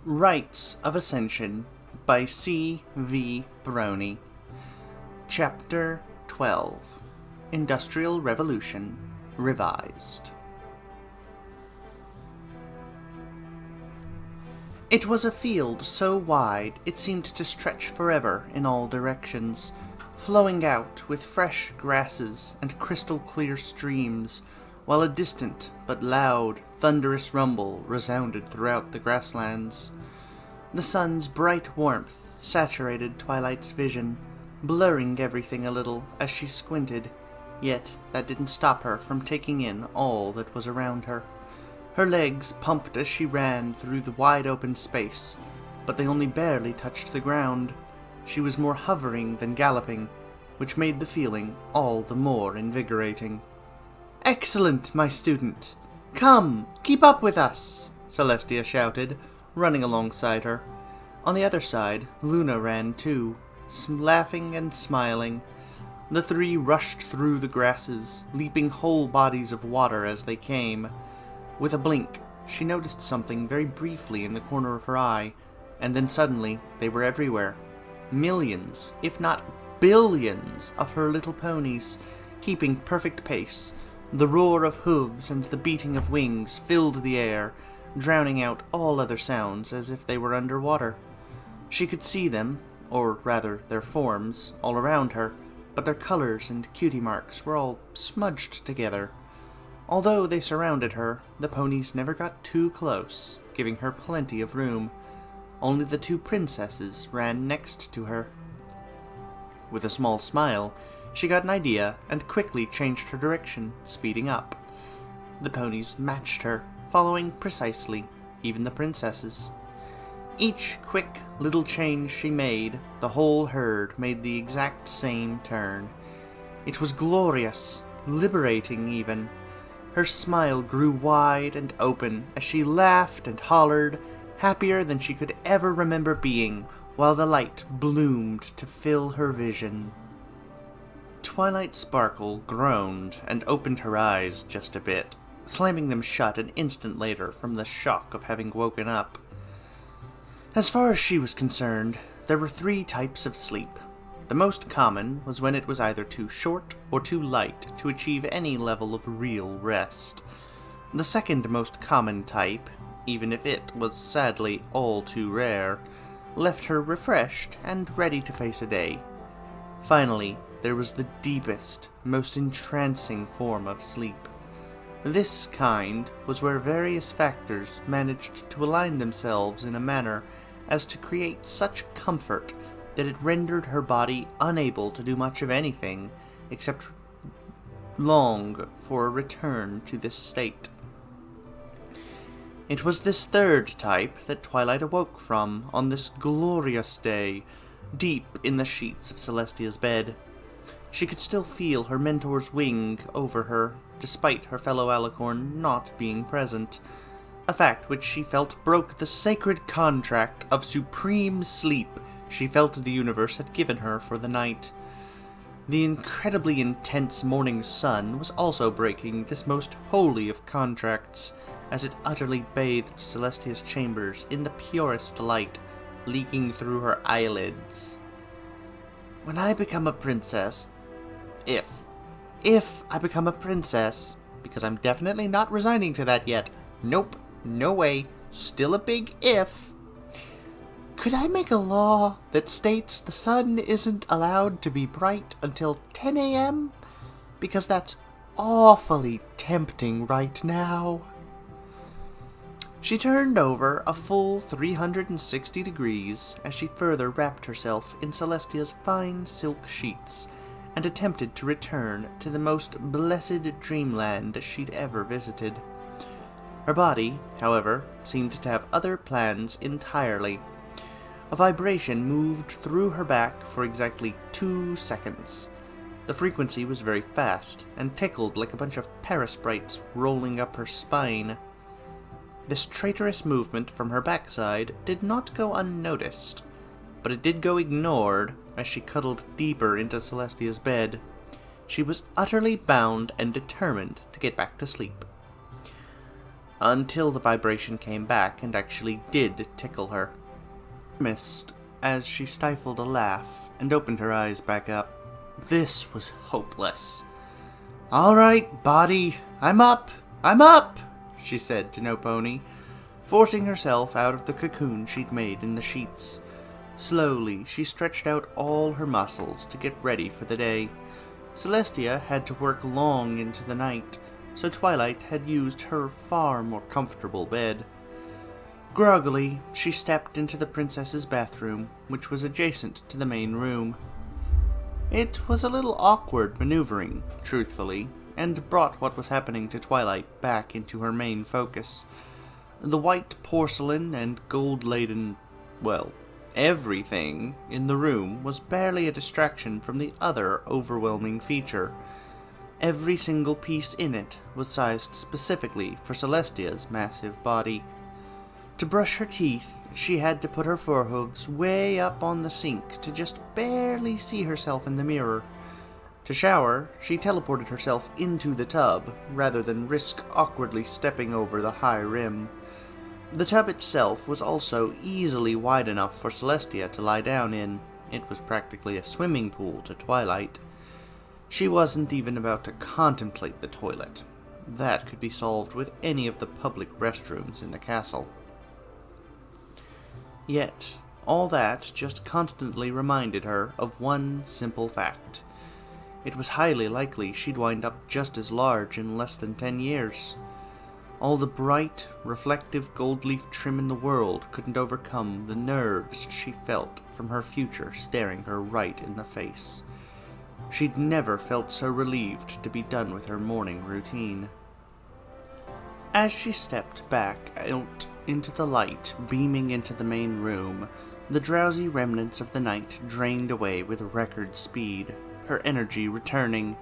Rites of Ascension by C. V. Brony. Chapter 12. Industrial Revolution Revised. It was a field so wide it seemed to stretch forever in all directions, flowing out with fresh grasses and crystal-clear streams, while a distant but loud, thunderous rumble resounded throughout the grasslands. The sun's bright warmth saturated Twilight's vision, blurring everything a little as she squinted, yet that didn't stop her from taking in all that was around her. Her legs pumped as she ran through the wide-open space, but they only barely touched the ground. She was more hovering than galloping, which made the feeling all the more invigorating. "Excellent, my student! Come, keep up with us!" Celestia shouted, running alongside her. On the other side, Luna ran too, laughing and smiling. The three rushed through the grasses, leaping whole bodies of water as they came. With a blink, she noticed something very briefly in the corner of her eye, and then suddenly they were everywhere. Millions, if not billions, of her little ponies, keeping perfect pace. The roar of hooves and the beating of wings filled the air, drowning out all other sounds as if they were underwater. She could see them, or rather their forms, all around her, but their colors and cutie marks were all smudged together. Although they surrounded her, the ponies never got too close, giving her plenty of room. Only the two princesses ran next to her. With a small smile, she got an idea and quickly changed her direction, speeding up. The ponies matched her, following precisely, even the princesses. Each quick little change she made, the whole herd made the exact same turn. It was glorious, liberating even. Her smile grew wide and open as she laughed and hollered, happier than she could ever remember being, while the light bloomed to fill her vision. Twilight Sparkle groaned and opened her eyes just a bit, slamming them shut an instant later from the shock of having woken up. As far as she was concerned, there were three types of sleep. The most common was when it was either too short or too light to achieve any level of real rest. The second most common type, even if it was sadly all too rare, left her refreshed and ready to face a day. Finally, there was the deepest, most entrancing form of sleep. This kind was where various factors managed to align themselves in a manner as to create such comfort that it rendered her body unable to do much of anything except long for a return to this state. It was this third type that Twilight awoke from on this glorious day, deep in the sheets of Celestia's bed. She could still feel her mentor's wing over her, despite her fellow alicorn not being present, a fact which she felt broke the sacred contract of supreme sleep she felt the universe had given her for the night. The incredibly intense morning sun was also breaking this most holy of contracts, as it utterly bathed Celestia's chambers in the purest light, leaking through her eyelids. "When I become a princess, if I become a princess, because I'm definitely not resigning to that yet. Nope, no way, still a big if. Could I make a law that states the sun isn't allowed to be bright until 10 a.m.? Because that's awfully tempting right now." She turned over a full 360 degrees as she further wrapped herself in Celestia's fine silk sheets and attempted to return to the most blessed dreamland she'd ever visited. Her body, however, seemed to have other plans entirely. A vibration moved through her back for exactly 2 seconds. The frequency was very fast, and tickled like a bunch of parasprites rolling up her spine. This traitorous movement from her backside did not go unnoticed, but it did go ignored as she cuddled deeper into Celestia's bed. She was utterly bound and determined to get back to sleep. until the vibration came back and actually did tickle her. Missed as she stifled a laugh and opened her eyes back up. This was hopeless. "All right, body, I'm up, she said to No Pony, forcing herself out of the cocoon she'd made in the sheets. Slowly, she stretched out all her muscles to get ready for the day. Celestia had to work long into the night, so Twilight had used her far more comfortable bed. Groggily, she stepped into the princess's bathroom, which was adjacent to the main room. It was a little awkward maneuvering, truthfully, and brought what was happening to Twilight back into her main focus. The white porcelain and gold-laden, well, everything in the room was barely a distraction from the other overwhelming feature. Every single piece in it was sized specifically for Celestia's massive body. To brush her teeth, she had to put her forehooves way up on the sink to just barely see herself in the mirror. To shower, she teleported herself into the tub, rather than risk awkwardly stepping over the high rim. The tub itself was also easily wide enough for Celestia to lie down in. It was practically a swimming pool to Twilight. She wasn't even about to contemplate the toilet. That could be solved with any of the public restrooms in the castle. Yet, all that just constantly reminded her of one simple fact. It was highly likely she'd wind up just as large in less than 10 years. All the bright, reflective gold leaf trim in the world couldn't overcome the nerves she felt from her future staring her right in the face. She'd never felt so relieved to be done with her morning routine. As she stepped back out into the light beaming into the main room, the drowsy remnants of the night drained away with record speed, her energy returning.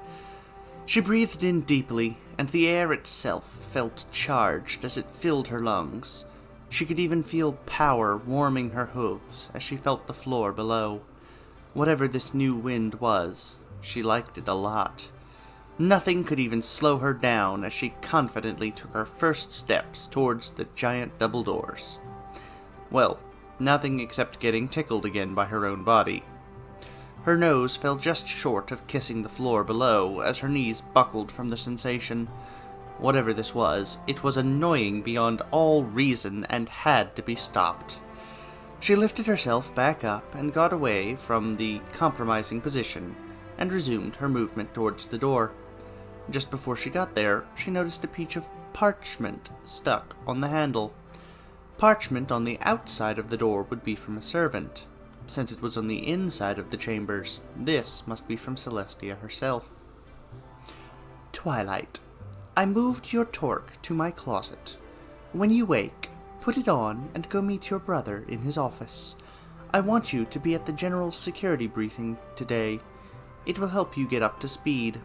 She breathed in deeply, and the air itself felt charged as it filled her lungs. She could even feel power warming her hooves as she felt the floor below. Whatever this new wind was, she liked it a lot. Nothing could even slow her down as she confidently took her first steps towards the giant double doors. Well, nothing except getting tickled again by her own body. Her nose fell just short of kissing the floor below as her knees buckled from the sensation. Whatever this was, it was annoying beyond all reason and had to be stopped. She lifted herself back up and got away from the compromising position and resumed her movement towards the door. Just before she got there, she noticed a piece of parchment stuck on the handle. Parchment on the outside of the door would be from a servant. Since it was on the inside of the chambers, this must be from Celestia herself. "Twilight, I moved your torque to my closet. When you wake, put it on and go meet your brother in his office. I want you to be at the general security briefing today. It will help you get up to speed.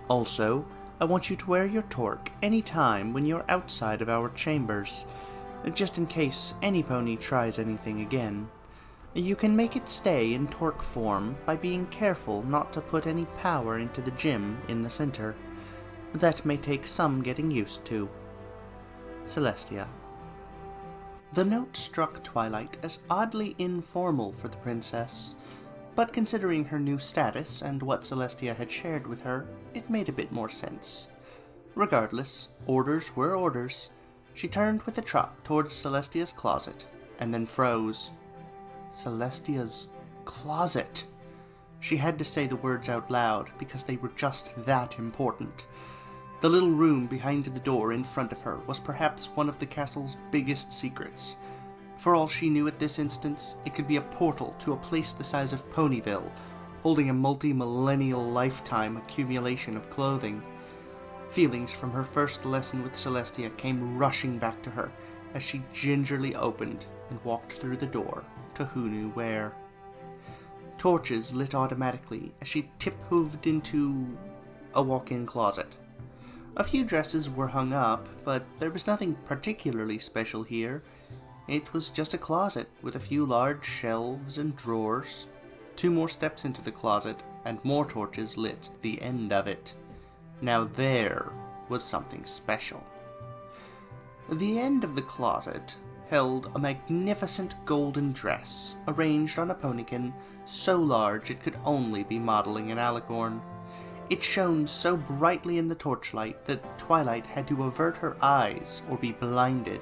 Also, I want you to wear your torque any time when you're outside of our chambers, just in case any pony tries anything again. You can make it stay in torque form by being careful not to put any power into the gym in the center. That may take some getting used to. Celestia." The note struck Twilight as oddly informal for the princess, but considering her new status and what Celestia had shared with her, it made a bit more sense. Regardless, orders were orders. She turned with a trot towards Celestia's closet, and then froze. Celestia's closet. She had to say the words out loud because they were just that important. The little room behind the door in front of her was perhaps one of the castle's biggest secrets. For all she knew at this instance, it could be a portal to a place the size of Ponyville, holding a multi-millennial lifetime accumulation of clothing. Feelings from her first lesson with Celestia came rushing back to her as she gingerly opened and walked through the door to who knew where. Torches lit automatically as she tip-hooved into a walk-in closet. A few dresses were hung up, but there was nothing particularly special here. It was just a closet with a few large shelves and drawers. 2 more steps into the closet, and more torches lit the end of it. Now there was something special. The end of the closet held a magnificent golden dress, arranged on a ponykin so large it could only be modeling an alicorn. It shone so brightly in the torchlight that Twilight had to avert her eyes or be blinded.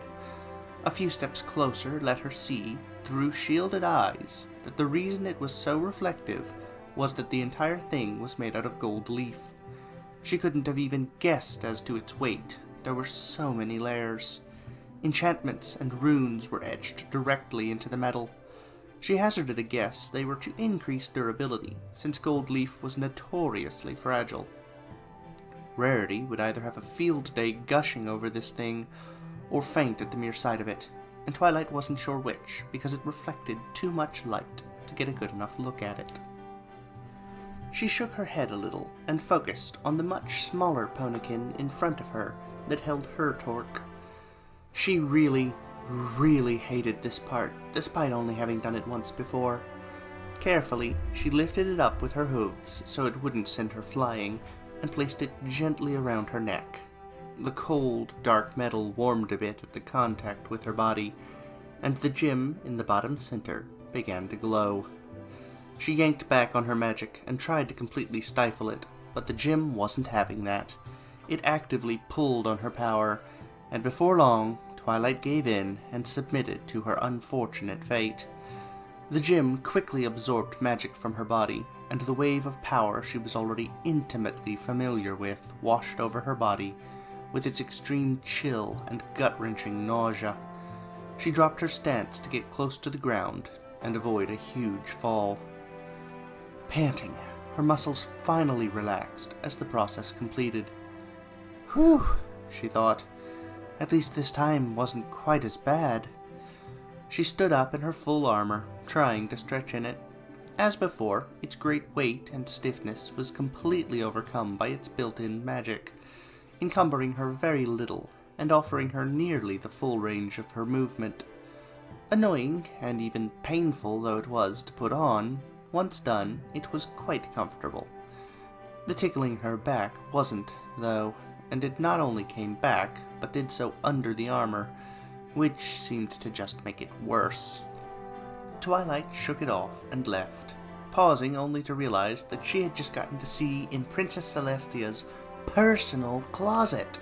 A few steps closer let her see, through shielded eyes, that the reason it was so reflective was that the entire thing was made out of gold leaf. She couldn't have even guessed as to its weight. There were so many layers. Enchantments and runes were etched directly into the metal. She hazarded a guess they were to increase durability, since gold leaf was notoriously fragile. Rarity would either have a field day gushing over this thing, or faint at the mere sight of it, and Twilight wasn't sure which, because it reflected too much light to get a good enough look at it. She shook her head a little, and focused on the much smaller ponykin in front of her that held her torque. She really hated this part, despite only having done it once before. Carefully, she lifted it up with her hooves so it wouldn't send her flying, and placed it gently around her neck. The cold, dark metal warmed a bit at the contact with her body, and the gem in the bottom center began to glow. She yanked back on her magic and tried to completely stifle it, but the gem wasn't having that. It actively pulled on her power, and before long, Twilight gave in and submitted to her unfortunate fate. The gem quickly absorbed magic from her body, and the wave of power she was already intimately familiar with washed over her body, with its extreme chill and gut-wrenching nausea. She dropped her stance to get close to the ground and avoid a huge fall. Panting, her muscles finally relaxed as the process completed. "Whew," she thought. "At least this time wasn't quite as bad." She stood up in her full armor, trying to stretch in it. As before, its great weight and stiffness was completely overcome by its built-in magic, encumbering her very little and offering her nearly the full range of her movement. Annoying and even painful though it was to put on, once done, it was quite comfortable. The tickling her back wasn't, though, and it not only came back, but did so under the armor, which seemed to just make it worse. Twilight shook it off and left, pausing only to realize that she had just gotten to see in Princess Celestia's personal closet.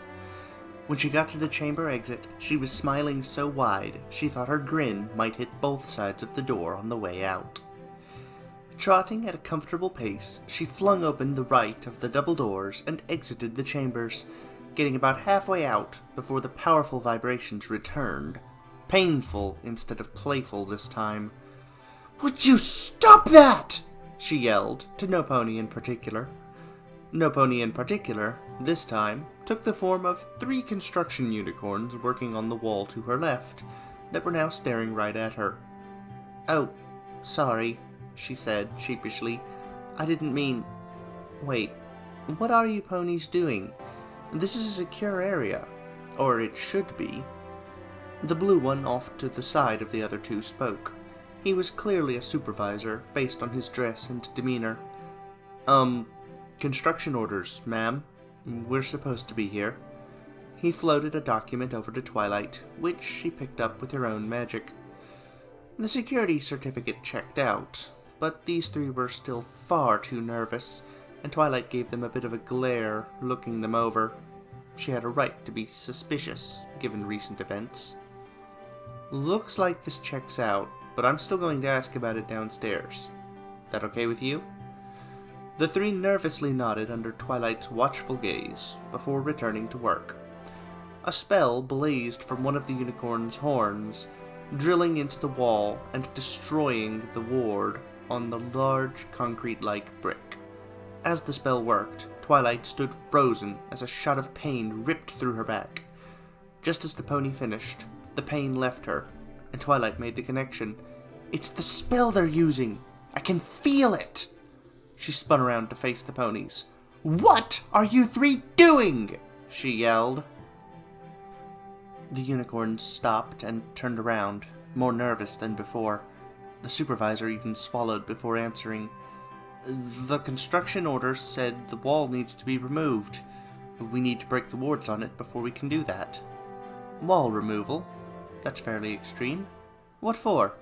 When she got to the chamber exit, she was smiling so wide she thought her grin might hit both sides of the door on the way out. Trotting at a comfortable pace, she flung open the right of the double doors and exited the chambers, getting about halfway out before the powerful vibrations returned, painful instead of playful this time. "Would you stop that?" she yelled, to No Pony in particular. No Pony in particular, this time, took the form of 3 construction unicorns working on the wall to her left, that were now staring right at her. "Oh, sorry," she said sheepishly. "I didn't mean... Wait, what are you ponies doing? This is a secure area. Or it should be." The blue one off to the side of the other 2 spoke. He was clearly a supervisor, based on his dress and demeanor. Construction orders, ma'am. We're supposed to be here." He floated a document over to Twilight, which she picked up with her own magic. The security certificate checked out, but these 3 were still far too nervous, and Twilight gave them a bit of a glare, looking them over. She had a right to be suspicious, given recent events. "Looks like this checks out, but I'm still going to ask about it downstairs. That okay with you?" The 3 nervously nodded under Twilight's watchful gaze, before returning to work. A spell blazed from one of the unicorn's horns, drilling into the wall and destroying the ward on the large concrete-like brick. As the spell worked, Twilight stood frozen as a shot of pain ripped through her back. Just as the pony finished, the pain left her, and Twilight made the connection. "It's the spell they're using! I can feel it!" She spun around to face the ponies. "What are you 3 doing?" she yelled. The unicorns stopped and turned around, more nervous than before. The supervisor even swallowed before answering. "The construction order said the wall needs to be removed. We need to break the wards on it before we can do that." Wall removal? That's fairly extreme. What for?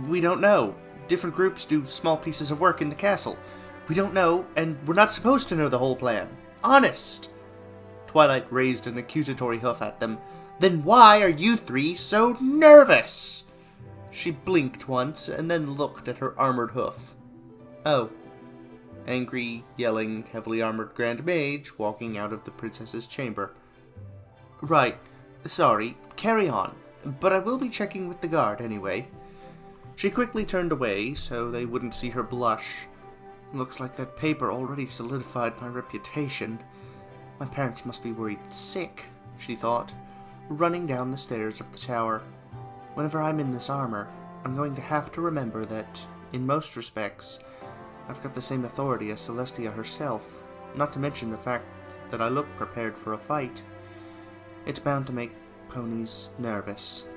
We don't know. Different groups do small pieces of work in the castle. We don't know, and we're not supposed to know the whole plan. Honest! Twilight raised an accusatory hoof at them. Then why are you three so nervous? She blinked once, and then looked at her armored hoof. Oh. Angry, yelling, heavily armored Grand Mage walking out of the princess's chamber. Right. Sorry. Carry on. But I will be checking with the guard anyway. She quickly turned away so they wouldn't see her blush. Looks like that paper already solidified my reputation. My parents must be worried sick, she thought, running down the stairs of the tower. Whenever I'm in this armor, I'm going to have to remember that, in most respects, I've got the same authority as Celestia herself, not to mention the fact that I look prepared for a fight. It's bound to make ponies nervous.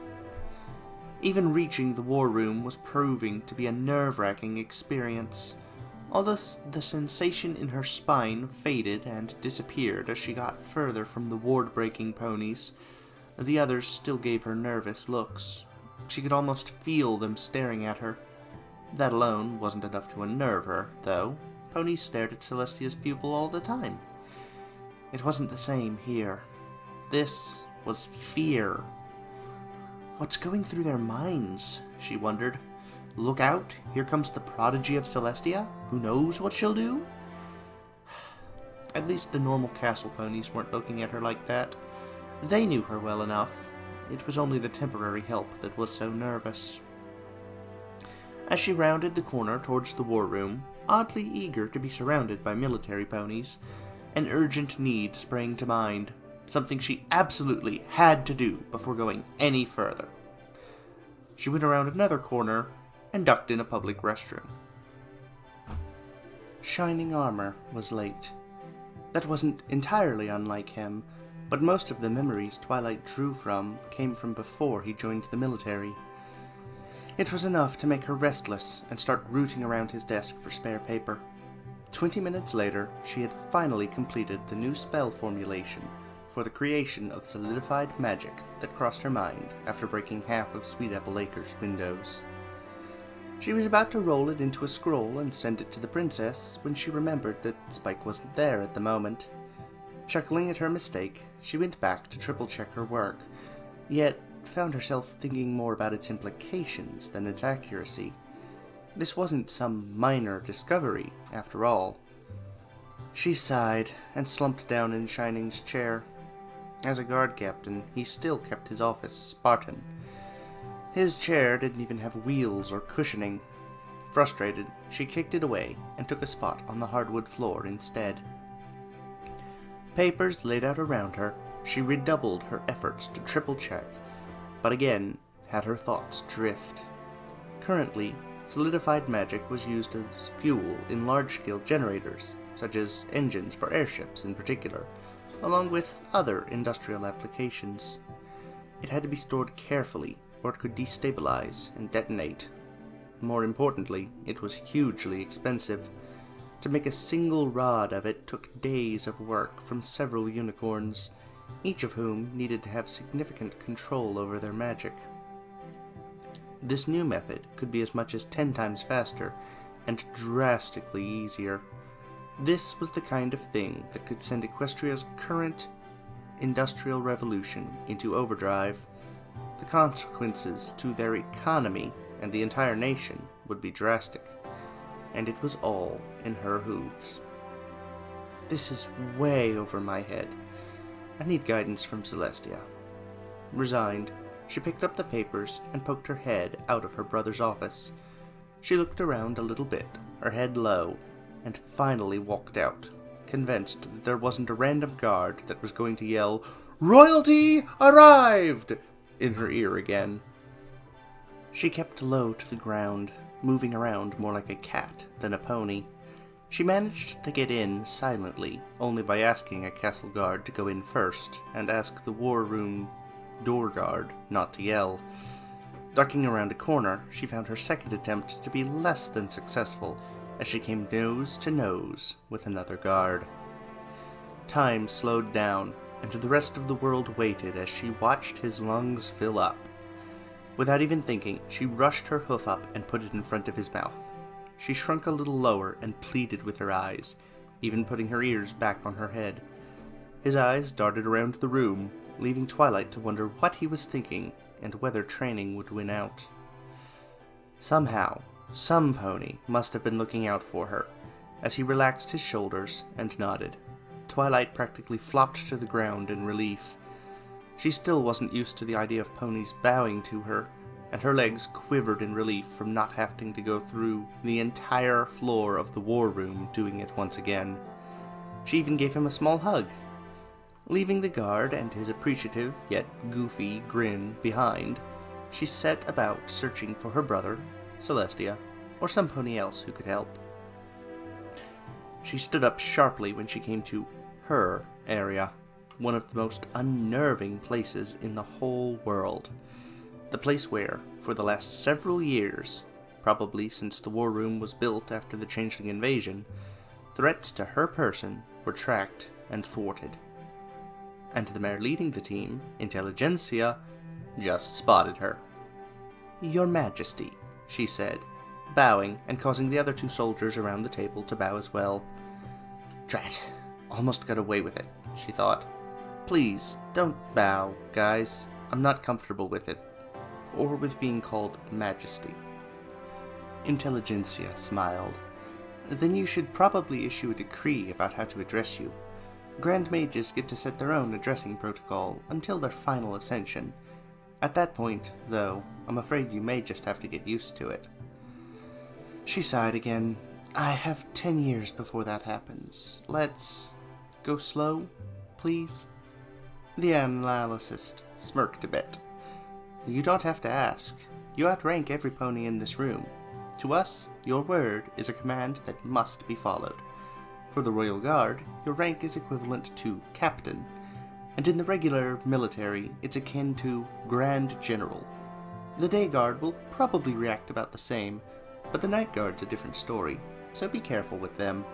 Even reaching the war room was proving to be a nerve-wracking experience. Although the sensation in her spine faded and disappeared as she got further from the ward-breaking ponies, the others still gave her nervous looks. She could almost feel them staring at her. That alone wasn't enough to unnerve her, though. Ponies stared at Celestia's pupil all the time. It wasn't the same here. This was fear. What's going through their minds? She wondered. Look out, here comes the prodigy of Celestia. Who knows what she'll do? At least the normal castle ponies weren't looking at her like that. They knew her well enough. It was only the temporary help that was so nervous. As she rounded the corner towards the war room, oddly eager to be surrounded by military ponies, an urgent need sprang to mind, something she absolutely had to do before going any further. She went around another corner and ducked in a public restroom. Shining Armor was late. That wasn't entirely unlike him, but most of the memories Twilight drew from came from before he joined the military. It was enough to make her restless and start rooting around his desk for spare paper. 20 minutes later, she had finally completed the new spell formulation for the creation of solidified magic that crossed her mind after breaking half of Sweet Apple Acre's windows. She was about to roll it into a scroll and send it to the princess when she remembered that Spike wasn't there at the moment. Chuckling at her mistake, she went back to triple-check her work, yet found herself thinking more about its implications than its accuracy. This wasn't some minor discovery, after all. She sighed and slumped down in Shining's chair. As a guard captain, he still kept his office Spartan. His chair didn't even have wheels or cushioning. Frustrated, she kicked it away and took a spot on the hardwood floor instead. Papers laid out around her, she redoubled her efforts to triple-check, but again had her thoughts drift. Currently, solidified magic was used as fuel in large-scale generators, such as engines for airships in particular, along with other industrial applications. It had to be stored carefully, or it could destabilize and detonate. More importantly, it was hugely expensive. To make a single rod of it took days of work from several unicorns, each of whom needed to have significant control over their magic. This new method could be as much as 10 times faster and drastically easier. This was the kind of thing that could send Equestria's current industrial revolution into overdrive. The consequences to their economy and the entire nation would be drastic, and it was all in her hooves. This is way over my head. I need guidance from Celestia. Resigned, she picked up the papers and poked her head out of her brother's office. She looked around a little bit, her head low, and finally walked out, convinced that there wasn't a random guard that was going to yell, "Royalty arrived!" in her ear again. She kept low to the ground, moving around more like a cat than a pony. She managed to get in silently, only by asking a castle guard to go in first, and ask the war room door guard not to yell. Ducking around a corner, she found her second attempt to be less than successful, as she came nose to nose with another guard. Time slowed down, and the rest of the world waited as she watched his lungs fill up. Without even thinking, she rushed her hoof up and put it in front of his mouth. She shrunk a little lower and pleaded with her eyes, even putting her ears back on her head. His eyes darted around the room, leaving Twilight to wonder what he was thinking and whether training would win out. Somehow, some pony must have been looking out for her, as he relaxed his shoulders and nodded. Twilight practically flopped to the ground in relief. She still wasn't used to the idea of ponies bowing to her, and her legs quivered in relief from not having to go through the entire floor of the war room doing it once again. She even gave him a small hug. Leaving the guard and his appreciative yet goofy grin behind, she set about searching for her brother, Celestia, or some pony else who could help. She stood up sharply when she came to her area, one of the most unnerving places in the whole world. The place where, for the last several years, probably since the war room was built after the Changeling invasion, threats to her person were tracked and thwarted. And the mare leading the team, Intelligentsia, just spotted her. "Your Majesty," she said, bowing and causing the other two soldiers around the table to bow as well. Drat, almost got away with it, she thought. Please, don't bow, guys. I'm not comfortable with it, or with being called Majesty. Intelligentsia smiled. Then you should probably issue a decree about how to address you. Grand Mages get to set their own addressing protocol until their final ascension. At that point, though, I'm afraid you may just have to get used to it. She sighed again. I have 10 years before that happens. Let's go slow, please? The analyst smirked a bit. You don't have to ask. You outrank every pony in this room. To us, your word is a command that must be followed. For the Royal Guard, your rank is equivalent to Captain, and in the regular military, it's akin to Grand General. The Day Guard will probably react about the same, but the Night Guard's a different story, so be careful with them.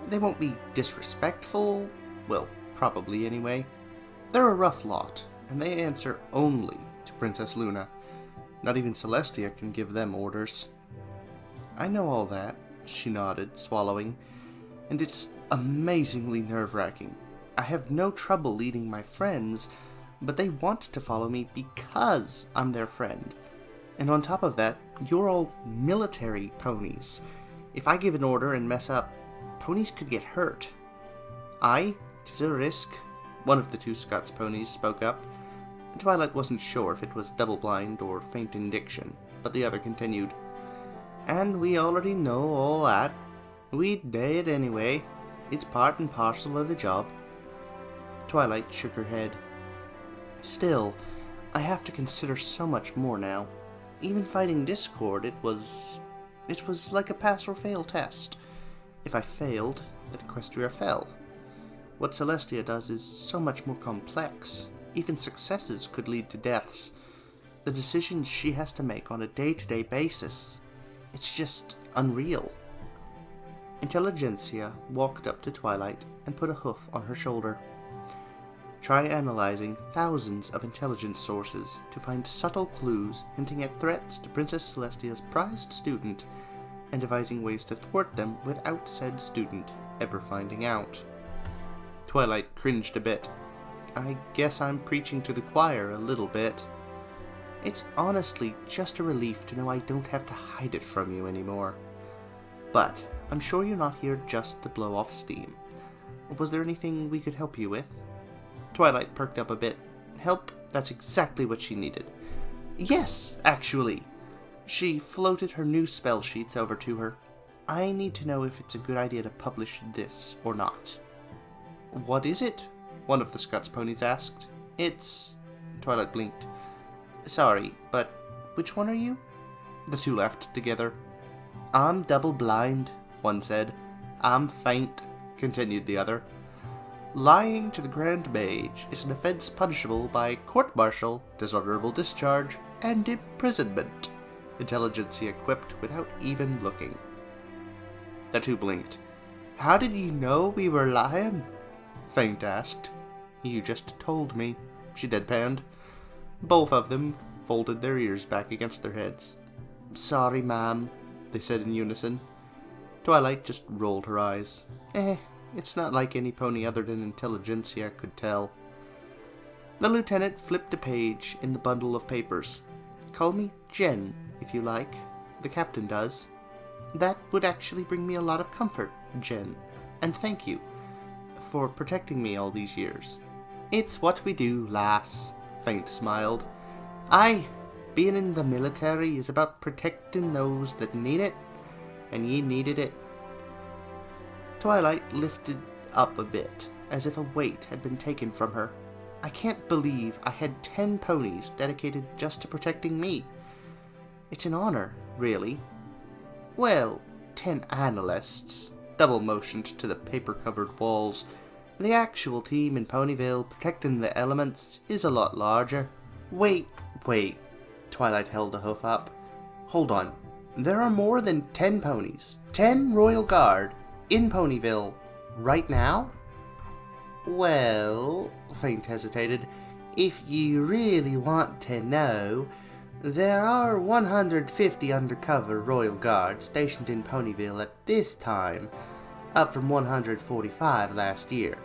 They won't be disrespectful, well, probably anyway. They're a rough lot, and they answer only to Princess Luna. Not even Celestia can give them orders. I know all that, she nodded, swallowing, and it's amazingly nerve-wracking. I have no trouble leading my friends, but they want to follow me because I'm their friend. And on top of that, you're all military ponies. If I give an order and mess up, ponies could get hurt. Aye, 'tis a risk, one of the two Scots ponies spoke up. Twilight wasn't sure if it was double-blind or faint in diction, but the other continued. And we already know all that. We'd day it anyway. It's part and parcel of the job. Twilight shook her head. Still, I have to consider so much more now. Even fighting Discord, it was like a pass or fail test. If I failed, then Equestria fell. What Celestia does is so much more complex. Even successes could lead to deaths. The decisions she has to make on a day-to-day basis, it's just unreal. Intelligentsia walked up to Twilight and put a hoof on her shoulder. Try analyzing thousands of intelligence sources to find subtle clues hinting at threats to Princess Celestia's prized student and devising ways to thwart them without said student ever finding out. Twilight cringed a bit. I guess I'm preaching to the choir a little bit. It's honestly just a relief to know I don't have to hide it from you anymore. But I'm sure you're not here just to blow off steam. Was there anything we could help you with? Twilight perked up a bit. Help? That's exactly what she needed. Yes, actually. She floated her new spell sheets over to her. I need to know if it's a good idea to publish this or not. What is it? One of the Scots ponies asked. It's... Twilight blinked. Sorry, but which one are you? The two laughed together. I'm double-blind, one said. I'm faint, continued the other. Lying to the Grand Mage is an offense punishable by court-martial, dishonorable discharge, and imprisonment, Intelligentsia quipped without even looking. The two blinked. How did you know we were lying? Faint asked. You just told me, she deadpanned. Both of them folded their ears back against their heads. Sorry, ma'am, they said in unison. Twilight just rolled her eyes. It's not like any pony other than Intelligentsia could tell. The lieutenant flipped a page in the bundle of papers. Call me Jen, if you like. The captain does. That would actually bring me a lot of comfort, Jen. And thank you for protecting me all these years. It's what we do, lass, Faint smiled. Aye, being in the military is about protecting those that need it, and ye needed it. Twilight lifted up a bit, as if a weight had been taken from her. I can't believe I had 10 ponies dedicated just to protecting me. It's an honor, really. Well, 10 analysts, Double motioned to the paper-covered walls. The actual team in Ponyville protecting the elements is a lot larger. Wait, Twilight held a hoof up. Hold on, there are more than 10 ponies, 10 Royal Guard, in Ponyville, right now? Well, Faint hesitated, if you really want to know, there are 150 undercover Royal Guards stationed in Ponyville at this time, up from 145 last year.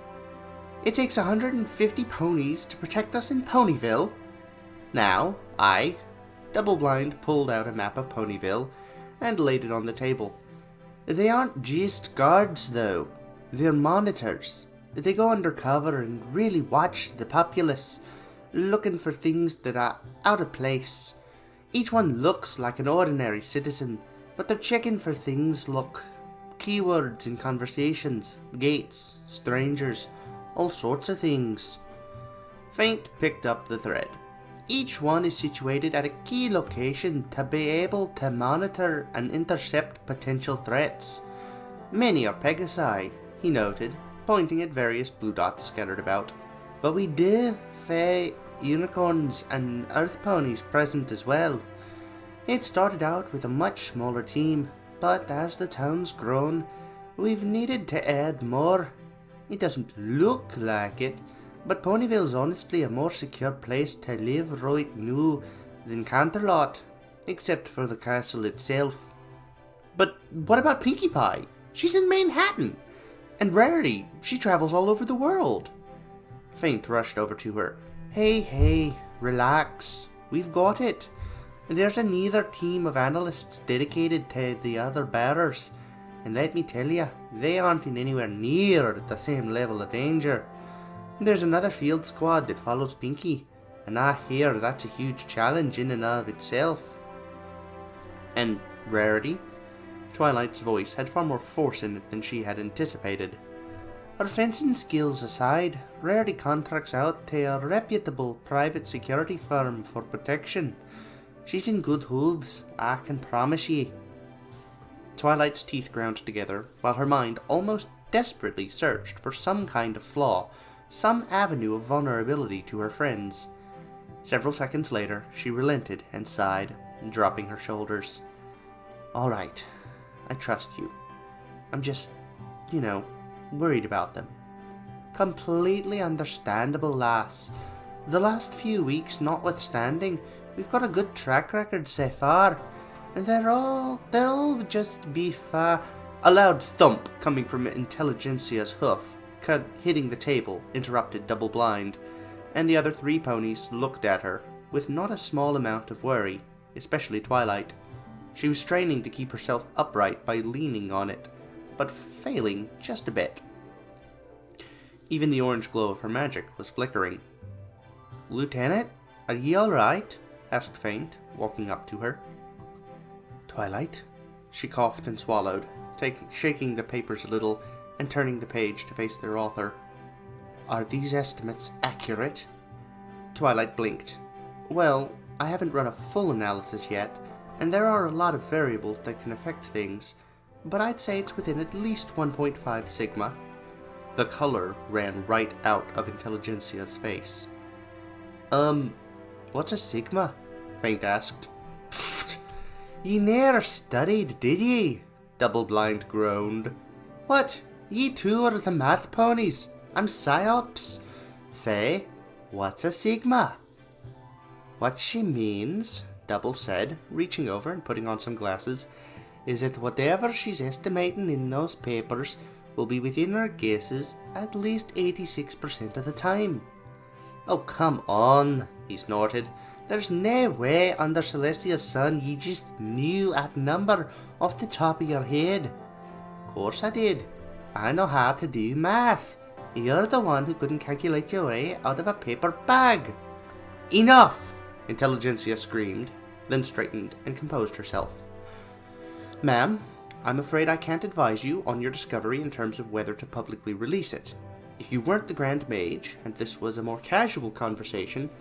It takes 150 ponies to protect us in Ponyville? Now, Double-Blind pulled out a map of Ponyville and laid it on the table. They aren't just guards, though. They're monitors. They go undercover and really watch the populace, looking for things that are out of place. Each one looks like an ordinary citizen, but they're checking for things like keywords in conversations, gates, strangers, all sorts of things. Faint picked up the thread. Each one is situated at a key location to be able to monitor and intercept potential threats. Many are Pegasi, he noted, pointing at various blue dots scattered about. But we do Fae, unicorns, and earth ponies present as well. It started out with a much smaller team, but as the town's grown, we've needed to add more. It doesn't look like it, but Ponyville's honestly a more secure place to live right now than Canterlot, except for the castle itself. But what about Pinkie Pie? She's in Manhattan. And Rarity, she travels all over the world. Faint rushed over to her. Hey, relax. We've got it. There's another team of analysts dedicated to the other bearers. And let me tell you, they aren't in anywhere near the same level of danger. There's another field squad that follows Pinkie, and I hear that's a huge challenge in and of itself. And Rarity? Twilight's voice had far more force in it than she had anticipated. Her fencing skills aside, Rarity contracts out to a reputable private security firm for protection. She's in good hooves, I can promise ye. Twilight's teeth ground together, while her mind almost desperately searched for some kind of flaw, some avenue of vulnerability to her friends. Several seconds later, she relented and sighed, dropping her shoulders. All right, I trust you. I'm just, worried about them. Completely understandable, lass. The last few weeks notwithstanding, we've got a good track record so far, and they'll just be A loud thump coming from Intelligentsia's hoof, hitting the table, interrupted Double-Blind, and the other 3 ponies looked at her, with not a small amount of worry, especially Twilight. She was straining to keep herself upright by leaning on it, but failing just a bit. Even the orange glow of her magic was flickering. Lieutenant, are ye alright? Asked Faint, walking up to her. Twilight? She coughed and swallowed, shaking the papers a little and turning the page to face their author. Are these estimates accurate? Twilight blinked. Well, I haven't run a full analysis yet, and there are a lot of variables that can affect things, but I'd say it's within at least 1.5 sigma. The color ran right out of Intelligentsia's face. What's a sigma? Faint asked. Ye ne'er studied, did ye? Double-Blind groaned. What? Ye two are the math ponies. I'm Psyops. Say, what's a sigma? What she means, Double said, reaching over and putting on some glasses, is that whatever she's estimating in those papers will be within her guesses at least 86% of the time. Oh, come on, he snorted. There's no way under Celestia's sun ye just knew that number off the top of your head. Course I did. I know how to do math. You're the one who couldn't calculate your way out of a paper bag. Enough! Intelligentsia screamed, then straightened and composed herself. Ma'am, I'm afraid I can't advise you on your discovery in terms of whether to publicly release it. If you weren't the Grand Mage, and this was a more casual conversation,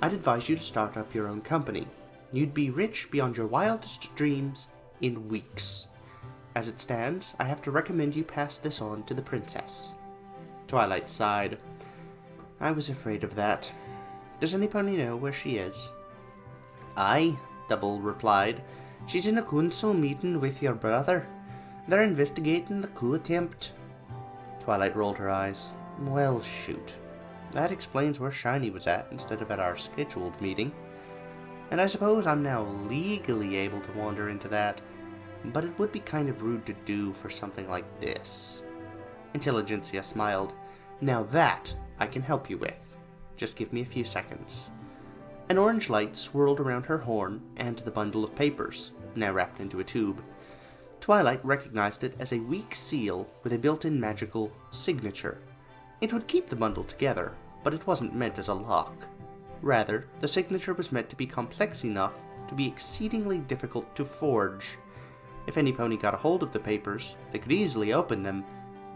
I'd advise you to start up your own company. You'd be rich beyond your wildest dreams in weeks. As it stands, I have to recommend you pass this on to the princess. Twilight sighed. I was afraid of that. Does anybody know where she is? Aye, Double replied. She's in a council meeting with your brother. They're investigating the coup attempt. Twilight rolled her eyes. Well, shoot. That explains where Shiny was at instead of at our scheduled meeting. And I suppose I'm now legally able to wander into that. But it would be kind of rude to do for something like this. Intelligentsia smiled. Now that I can help you with. Just give me a few seconds. An orange light swirled around her horn and the bundle of papers, now wrapped into a tube. Twilight recognized it as a weak seal with a built-in magical signature. It would keep the bundle together, but it wasn't meant as a lock. Rather, the signature was meant to be complex enough to be exceedingly difficult to forge. If any pony got a hold of the papers, they could easily open them,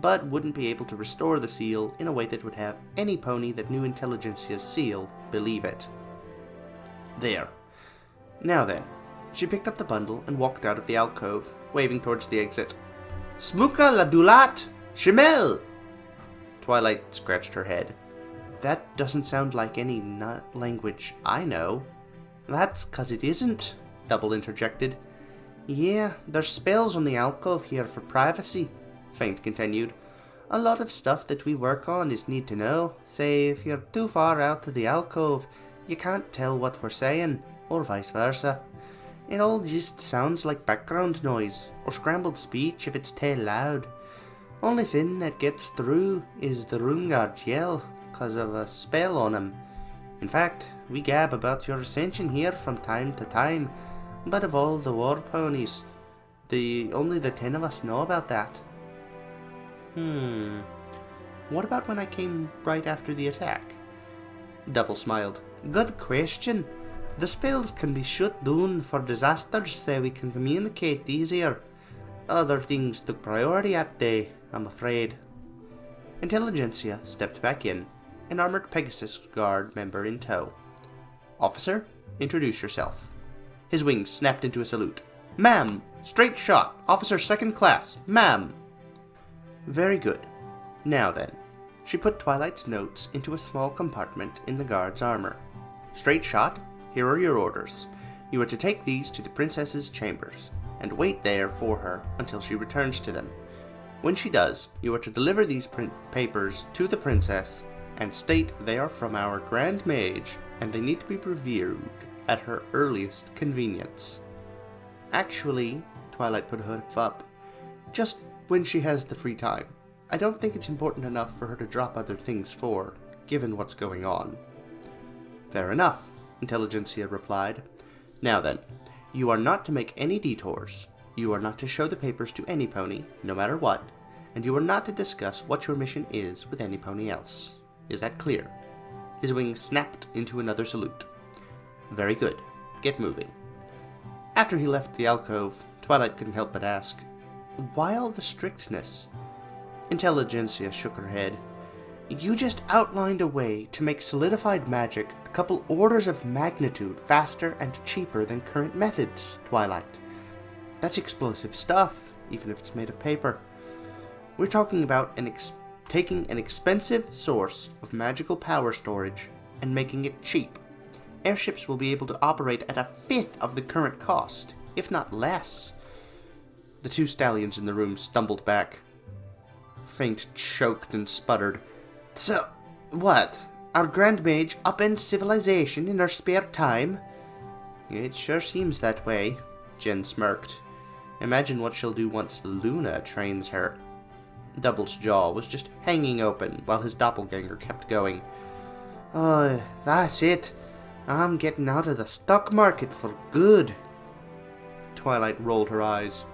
but wouldn't be able to restore the seal in a way that would have any pony that knew Intelligentsia's seal believe it. There. Now then. She picked up the bundle and walked out of the alcove, waving towards the exit. Smuka la dulat! Shemel! Twilight scratched her head. That doesn't sound like any nut language I know. That's 'cause it isn't, Double interjected. Yeah, there's spells on the alcove here for privacy, Faint continued. A lot of stuff that we work on is need to know. Say, if you're too far out of the alcove, you can't tell what we're saying, or vice versa. It all just sounds like background noise, or scrambled speech if it's too loud. Only thing that gets through is the Rungar's yell, 'cause of a spell on him. In fact, we gab about your ascension here from time to time, but of all the war ponies, only the 10 of us know about that. What about when I came right after the attack? Double smiled. Good question. The spells can be shut down for disasters so we can communicate easier. Other things took priority that day, I'm afraid. Intelligentsia stepped back in, an armored Pegasus Guard member in tow. Officer, introduce yourself. His wings snapped into a salute. Ma'am, straight shot, Officer 2nd Class, ma'am. Very good. Now then. She put Twilight's notes into a small compartment in the guard's armor. Straight shot, here are your orders. You are to take these to the princess's chambers, and wait there for her until she returns to them. When she does, you are to deliver these papers to the princess, and state they are from our Grand Mage, and they need to be reviewed at her earliest convenience. Actually, Twilight put a hood up, just when she has the free time. I don't think it's important enough for her to drop other things for, given what's going on. Fair enough, Intelligentsia replied. Now then, you are not to make any detours. You are not to show the papers to any pony, no matter what, and you are not to discuss what your mission is with any pony else. Is that clear? His wings snapped into another salute. Very good. Get moving. After he left the alcove, Twilight couldn't help but ask, why all the strictness? Intelligentsia shook her head. You just outlined a way to make solidified magic a couple orders of magnitude faster and cheaper than current methods, Twilight. That's explosive stuff, even if it's made of paper. We're talking about taking an expensive source of magical power storage and making it cheap. Airships will be able to operate at 1/5 of the current cost, if not less. The two stallions in the room stumbled back. Faint choked and sputtered. So, what? Our Grand Mage upends civilization in our spare time? It sure seems that way, Jen smirked. Imagine what she'll do once Luna trains her. Double's jaw was just hanging open while his doppelganger kept going. Oh, that's it. I'm getting out of the stock market for good. Twilight rolled her eyes.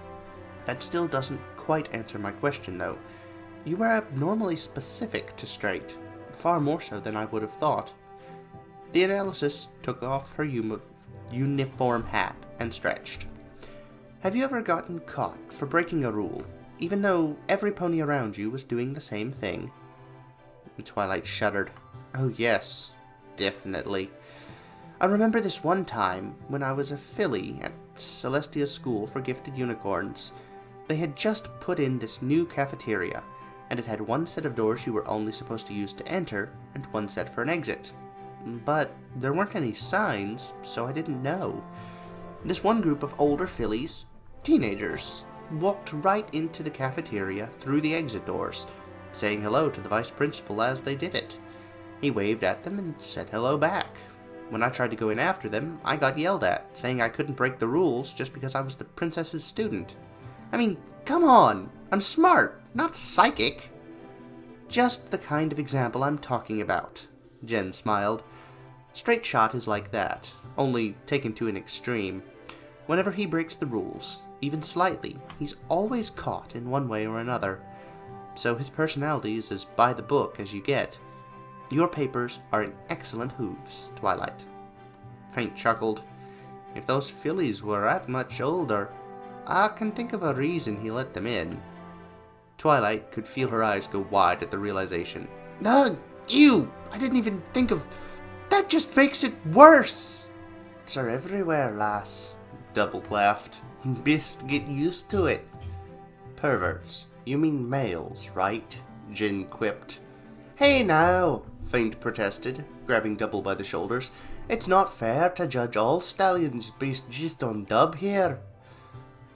That still doesn't quite answer my question, though. You were abnormally specific to straight, far more so than I would have thought. The analysis took off her uniform hat and stretched. Have you ever gotten caught for breaking a rule, even though every pony around you was doing the same thing? Twilight shuddered. Oh yes, definitely. I remember this one time when I was a filly at Celestia's School for Gifted Unicorns. They had just put in this new cafeteria, and it had one set of doors you were only supposed to use to enter, and one set for an exit. But there weren't any signs, so I didn't know. This one group of older fillies, teenagers, walked right into the cafeteria through the exit doors, saying hello to the vice principal as they did it. He waved at them and said hello back. When I tried to go in after them, I got yelled at, saying I couldn't break the rules just because I was the princess's student. I mean, come on! I'm smart, not psychic! Just the kind of example I'm talking about, Jen smiled. Straight Shot is like that, only taken to an extreme. Whenever he breaks the rules, even slightly, he's always caught in one way or another. So his personality is as by the book as you get. Your papers are in excellent hooves, Twilight. Faint chuckled. If those fillies were that much older, I can think of a reason he let them in. Twilight could feel her eyes go wide at the realization. Ugh, ew! I didn't even think of... That just makes it worse! It's are everywhere, lass, Double laughed. Best get used to it. Perverts. You mean males, right? Jin quipped. Hey now, Faint protested, grabbing Double by the shoulders. It's not fair to judge all stallions based just on dub here.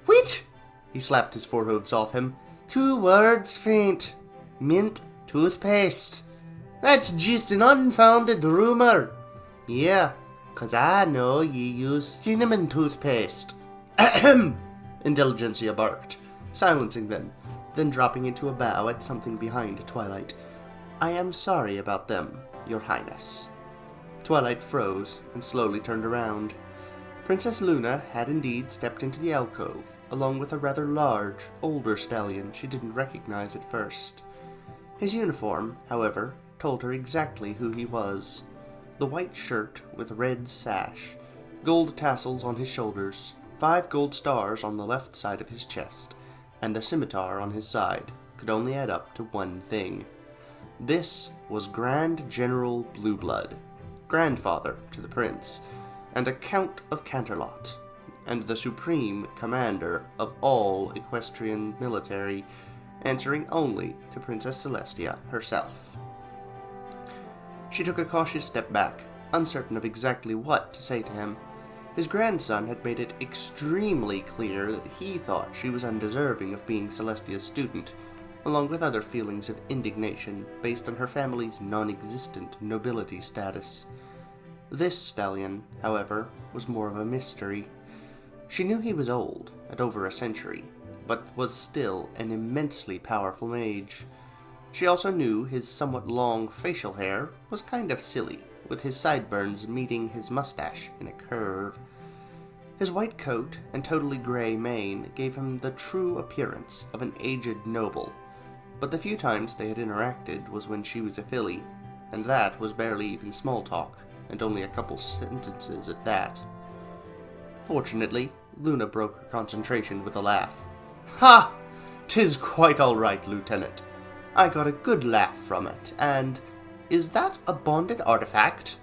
Wait! He slapped his forehooves off him. 2 words, Faint. Mint toothpaste. That's just an unfounded rumor. Yeah, 'cause I know ye use cinnamon toothpaste. Ahem! Intelligentsia barked, silencing them, then dropping into a bow at something behind Twilight. I am sorry about them, Your Highness. Twilight froze and slowly turned around. Princess Luna had indeed stepped into the alcove, along with a rather large, older stallion she didn't recognize at first. His uniform, however, told her exactly who he was. The white shirt with red sash, gold tassels on his shoulders, 5 gold stars on the left side of his chest, and the scimitar on his side could only add up to one thing. This was Grand General Blueblood, grandfather to the prince, and a Count of Canterlot, and the supreme commander of all equestrian military, answering only to Princess Celestia herself. She took a cautious step back, uncertain of exactly what to say to him. His grandson had made it extremely clear that he thought she was undeserving of being Celestia's student, along with other feelings of indignation based on her family's non-existent nobility status. This stallion, however, was more of a mystery. She knew he was old, at over a century, but was still an immensely powerful mage. She also knew his somewhat long facial hair was kind of silly, with his sideburns meeting his mustache in a curve. His white coat and totally gray mane gave him the true appearance of an aged noble, but the few times they had interacted was when she was a filly, and that was barely even small talk, and only a couple sentences at that. Fortunately, Luna broke her concentration with a laugh. Ha! 'Tis quite all right, Lieutenant. I got a good laugh from it, and... Is that a bonded artifact?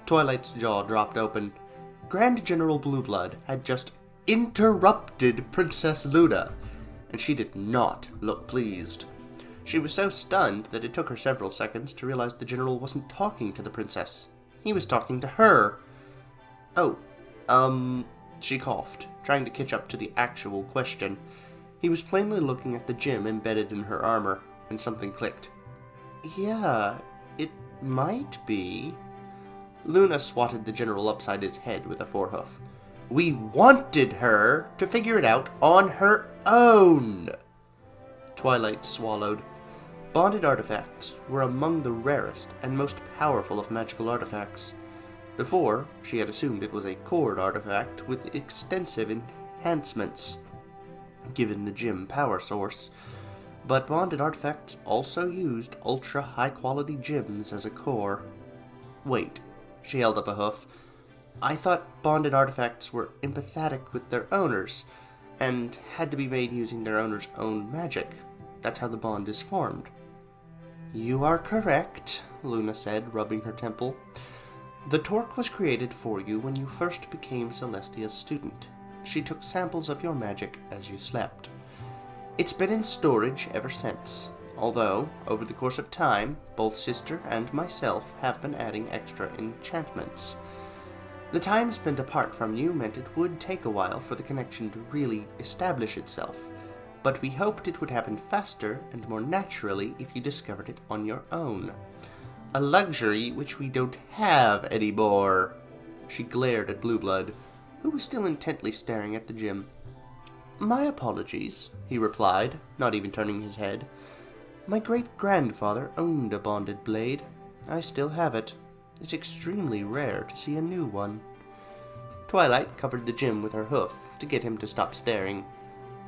Twilight's jaw dropped open. Grand General Blueblood had just interrupted Princess Luna, and she did not look pleased. She was so stunned that it took her several seconds to realize the general wasn't talking to the princess. He was talking to her. She coughed, trying to catch up to the actual question. He was plainly looking at the gem embedded in her armor, and something clicked. Yeah, it Might be. Luna swatted the general upside his head with a forehoof. We wanted her to figure it out on her own. Twilight swallowed. Bonded artifacts were among the rarest and most powerful of magical artifacts. Before, she had assumed it was a cord artifact with extensive enhancements, given the gem power source. But bonded artifacts also used ultra-high-quality gems as a core. Wait, she held up a hoof. I thought bonded artifacts were empathetic with their owners, and had to be made using their owner's own magic. That's how the bond is formed. You are correct, Luna said, rubbing her temple. The torque was created for you when you first became Celestia's student. She took samples of your magic as you slept. It's been in storage ever since, although, over the course of time, both Sister and myself have been adding extra enchantments. The time spent apart from you meant it would take a while for the connection to really establish itself, but we hoped it would happen faster and more naturally if you discovered it on your own. A luxury which we don't have anymore. She glared at Blueblood, who was still intently staring at the gem. My apologies, he replied, not even turning his head. My great-grandfather owned a bonded blade. I still have it. It's extremely rare to see a new one. Twilight covered the gem with her hoof to get him to stop staring.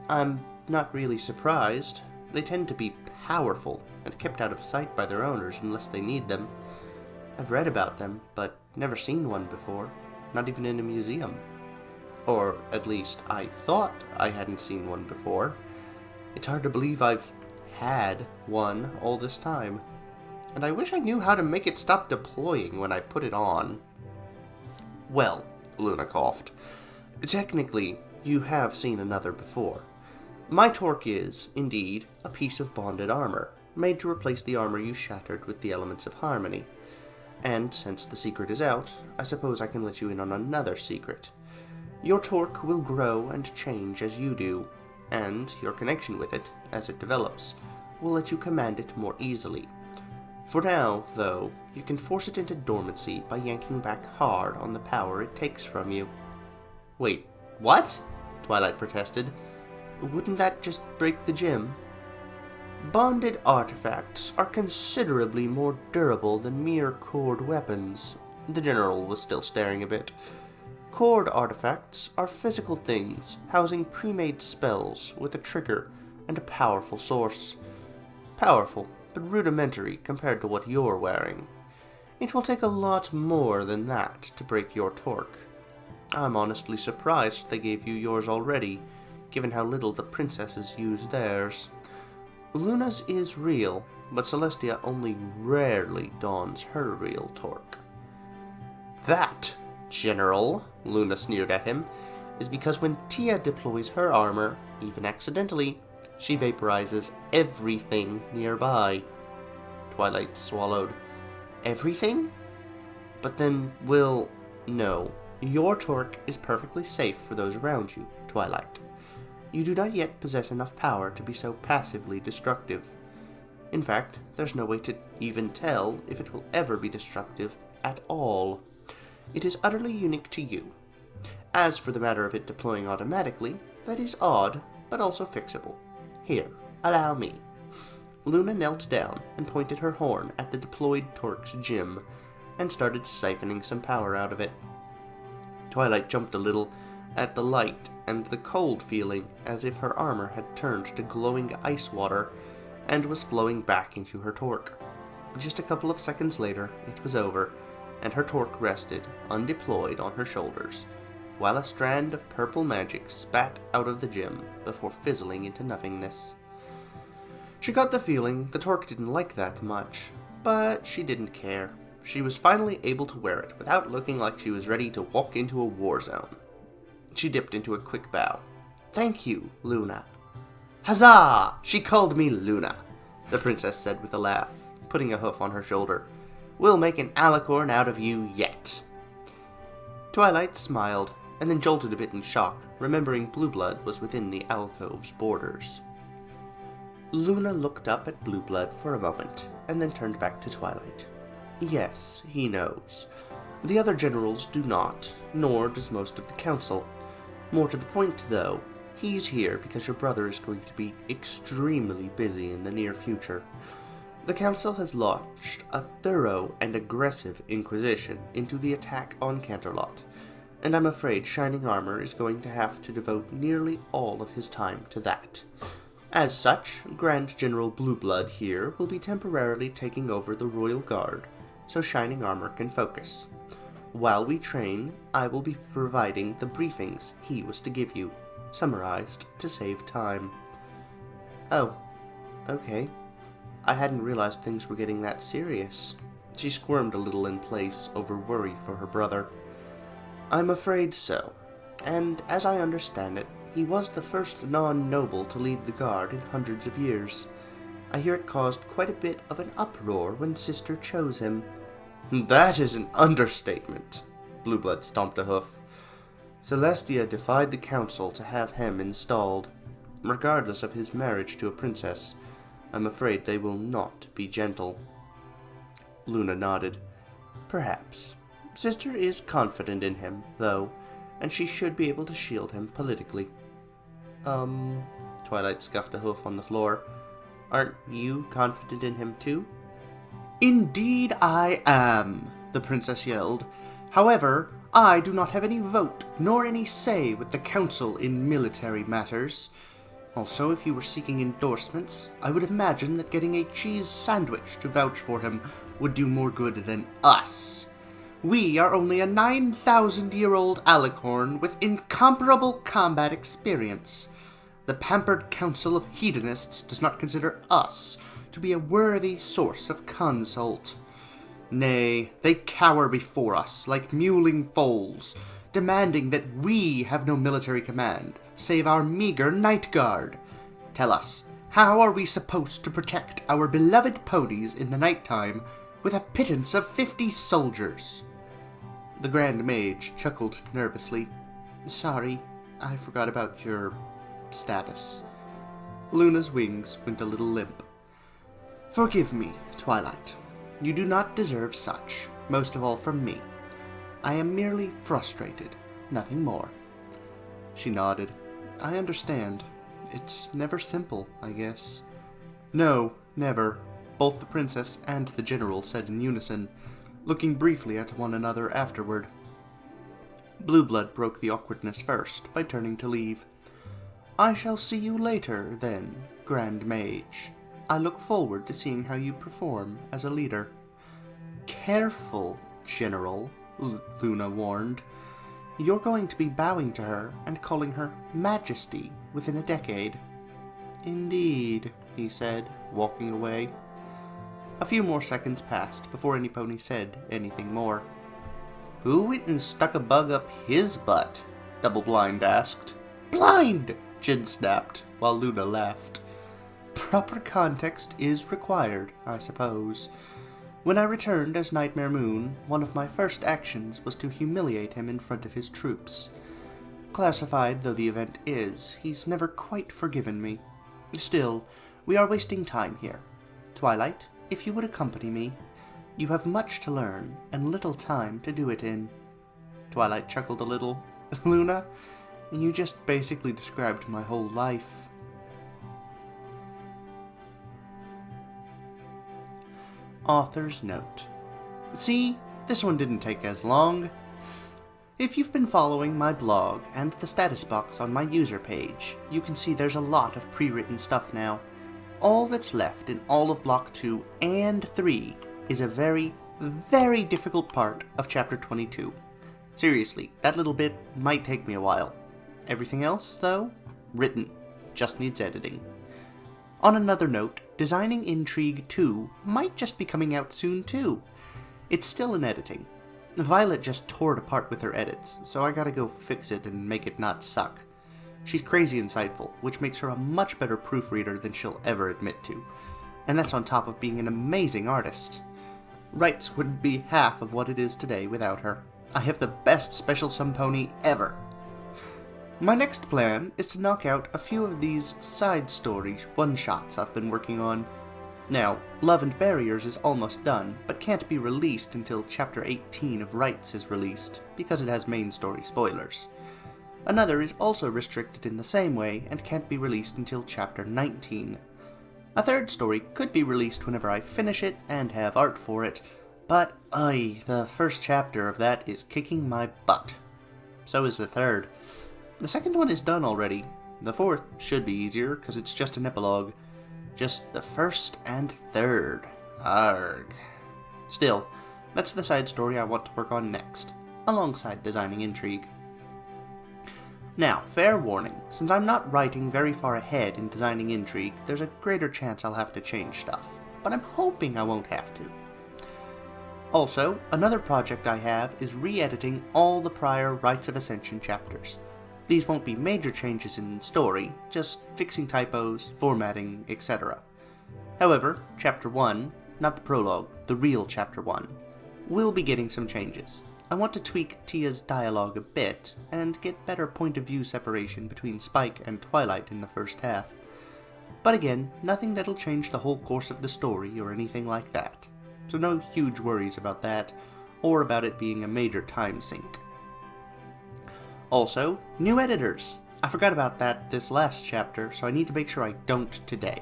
I'm not really surprised. They tend to be powerful and kept out of sight by their owners unless they need them. I've read about them, but never seen one before, not even in a museum. Or, at least, I thought I hadn't seen one before. It's hard to believe I've had one all this time. And I wish I knew how to make it stop deploying when I put it on. Well, Luna coughed. Technically, you have seen another before. My torque is, indeed, a piece of bonded armor, made to replace the armor you shattered with the elements of harmony. And since the secret is out, I suppose I can let you in on another secret. Your torque will grow and change as you do, and your connection with it, as it develops, will let you command it more easily. For now, though, you can force it into dormancy by yanking back hard on the power it takes from you. Wait, what? Twilight protested. Wouldn't that just break the gem? Bonded artifacts are considerably more durable than mere cord weapons. The general was still staring a bit. Cord artifacts are physical things, housing pre-made spells with a trigger and a powerful source. Powerful, but rudimentary compared to what you're wearing. It will take a lot more than that to break your torque. I'm honestly surprised they gave you yours already, given how little the princesses use theirs. Luna's is real, but Celestia only rarely dons her real torque. That, General, Luna sneered at him, is because when Tia deploys her armor, even accidentally, she vaporizes everything nearby. Twilight swallowed. Everything? But then no. Your torque is perfectly safe for those around you, Twilight. You do not yet possess enough power to be so passively destructive. In fact, there's no way to even tell if it will ever be destructive at all. It is utterly unique to you. As for the matter of it deploying automatically, that is odd, but also fixable. Here, allow me. Luna knelt down and pointed her horn at the deployed torque's gem, and started siphoning some power out of it. Twilight jumped a little at the light and the cold feeling, as if her armor had turned to glowing ice water and was flowing back into her torque. Just a couple of seconds later, it was over, and her torque rested, undeployed, on her shoulders, while a strand of purple magic spat out of the gem before fizzling into nothingness. She got the feeling the torque didn't like that much, but she didn't care. She was finally able to wear it without looking like she was ready to walk into a war zone. She dipped into a quick bow. Thank you, Luna. Huzzah! She called me Luna, the princess said with a laugh, putting a hoof on her shoulder. We'll make an alicorn out of you yet. Twilight smiled, and then jolted a bit in shock, remembering Blueblood was within the alcove's borders. Luna looked up at Blueblood for a moment, and then turned back to Twilight. Yes, he knows. The other generals do not, nor does most of the council. More to the point, though, he's here because your brother is going to be extremely busy in the near future. The council has launched a thorough and aggressive inquisition into the attack on Canterlot, and I'm afraid Shining Armor is going to have to devote nearly all of his time to that. As such, Grand General Blueblood here will be temporarily taking over the Royal Guard, so Shining Armor can focus. While we train, I will be providing the briefings he was to give you, summarized to save time. Oh, okay. I hadn't realized things were getting that serious. She squirmed a little in place over worry for her brother. I'm afraid so, and as I understand it, he was the first non-noble to lead the guard in hundreds of years. I hear it caused quite a bit of an uproar when Sister chose him. That is an understatement. Blueblood stomped a hoof. Celestia defied the council to have him installed. Regardless of his marriage to a princess, I'm afraid they will not be gentle. Luna nodded. Perhaps. Sister is confident in him, though, and she should be able to shield him politically. Twilight scuffed a hoof on the floor. Aren't you confident in him too? Indeed I am, the princess yelled. However, I do not have any vote, nor any say with the council in military matters. Also, if you were seeking endorsements, I would imagine that getting a cheese sandwich to vouch for him would do more good than us. We are only a 9,000-year-old alicorn with incomparable combat experience. The pampered council of hedonists does not consider us to be a worthy source of consult. Nay, they cower before us like mewling foals, demanding that we have no military command, save our meager night guard. Tell us, how are we supposed to protect our beloved ponies in the nighttime with a pittance of 50 soldiers? The Grand Mage chuckled nervously. Sorry, I forgot about your status. Luna's wings went a little limp. Forgive me, Twilight. You do not deserve such, most of all from me. I am merely frustrated, nothing more. She nodded. I understand. It's never simple, I guess. No, never, both the princess and the general said in unison, looking briefly at one another afterward. Blueblood broke the awkwardness first by turning to leave. I shall see you later, then, Grand Mage. I look forward to seeing how you perform as a leader. Careful, General, Luna warned. You're going to be bowing to her and calling her Majesty within a decade. Indeed, he said, walking away. A few more seconds passed before any pony said anything more. Who went and stuck a bug up his butt? Double Blind asked. Blind! Jin snapped, while Luna laughed. Proper context is required, I suppose. When I returned as Nightmare Moon, one of my first actions was to humiliate him in front of his troops. Classified though the event is, he's never quite forgiven me. Still, we are wasting time here. Twilight, if you would accompany me. You have much to learn, and little time to do it in. Twilight chuckled a little. Luna, you just basically described my whole life. Author's note. See, this one didn't take as long. If you've been following my blog and the status box on my user page, you can see there's a lot of pre-written stuff now. All that's left in all of Block 2 and 3 is a very, very difficult part of Chapter 22. Seriously, that little bit might take me a while. Everything else, though, written. Just needs editing. On another note, Designing Intrigue 2 might just be coming out soon too. It's still in editing. Violet just tore it apart with her edits, so I gotta go fix it and make it not suck. She's crazy insightful, which makes her a much better proofreader than she'll ever admit to. And that's on top of being an amazing artist. Rites wouldn't be half of what it is today without her. I have the best special sum pony ever. My next plan is to knock out a few of these side story one-shots I've been working on. Now, Love and Barriers is almost done, but can't be released until Chapter 18 of Rites is released, because it has main story spoilers. Another is also restricted in the same way, and can't be released until Chapter 19. A third story could be released whenever I finish it and have art for it, but the first chapter of that is kicking my butt. So is the third. The second one is done already. The fourth should be easier, because it's just an epilogue. Just the first and third. Arg. Still, that's the side story I want to work on next, alongside designing intrigue. Now, fair warning, since I'm not writing very far ahead in designing intrigue, there's a greater chance I'll have to change stuff, but I'm hoping I won't have to. Also, another project I have is re-editing all the prior Rites of Ascension chapters. These won't be major changes in story, just fixing typos, formatting, etc. However, Chapter 1, not the prologue, the real Chapter 1, will be getting some changes. I want to tweak Tia's dialogue a bit, and get better point of view separation between Spike and Twilight in the first half. But again, nothing that'll change the whole course of the story or anything like that. So no huge worries about that, or about it being a major time sink. Also, new editors! I forgot about that this last chapter, so I need to make sure I don't today.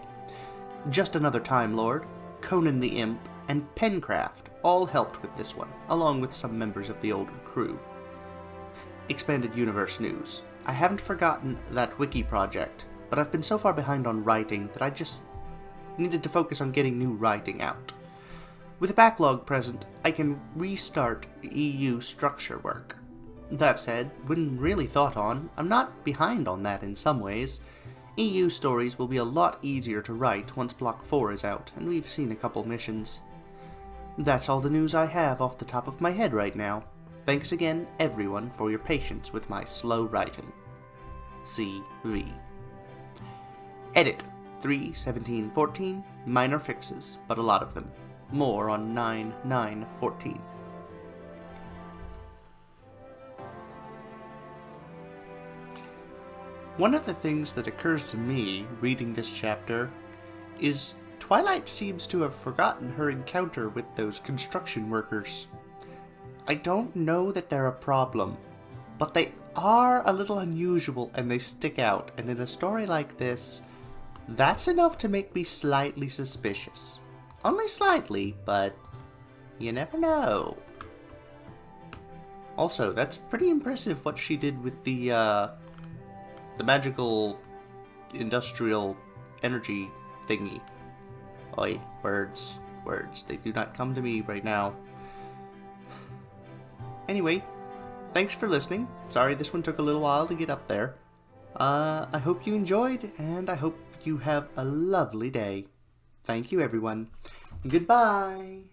Just Another Time Lord, Conan the Imp, and Pencraft all helped with this one, along with some members of the older crew. Expanded Universe news. I haven't forgotten that wiki project, but I've been so far behind on writing that I just needed to focus on getting new writing out. With a backlog present, I can restart EU structure work. That said, when really thought on, I'm not behind on that in some ways. EU stories will be a lot easier to write once Block 4 is out, and we've seen a couple missions. That's all the news I have off the top of my head right now. Thanks again, everyone, for your patience with my slow writing. CV. Edit 3.17.14, minor fixes, but a lot of them. More on 9.9.14. One of the things that occurs to me reading this chapter is Twilight seems to have forgotten her encounter with those construction workers. I don't know that they're a problem, but they are a little unusual and they stick out, and in a story like this, that's enough to make me slightly suspicious. Only slightly, but you never know. Also, that's pretty impressive what she did with the magical industrial energy thingy. Oi, words, they do not come to me right now. Anyway, thanks for listening. Sorry this one took a little while to get up there. I hope you enjoyed, and I hope you have a lovely day. Thank you, everyone. Goodbye!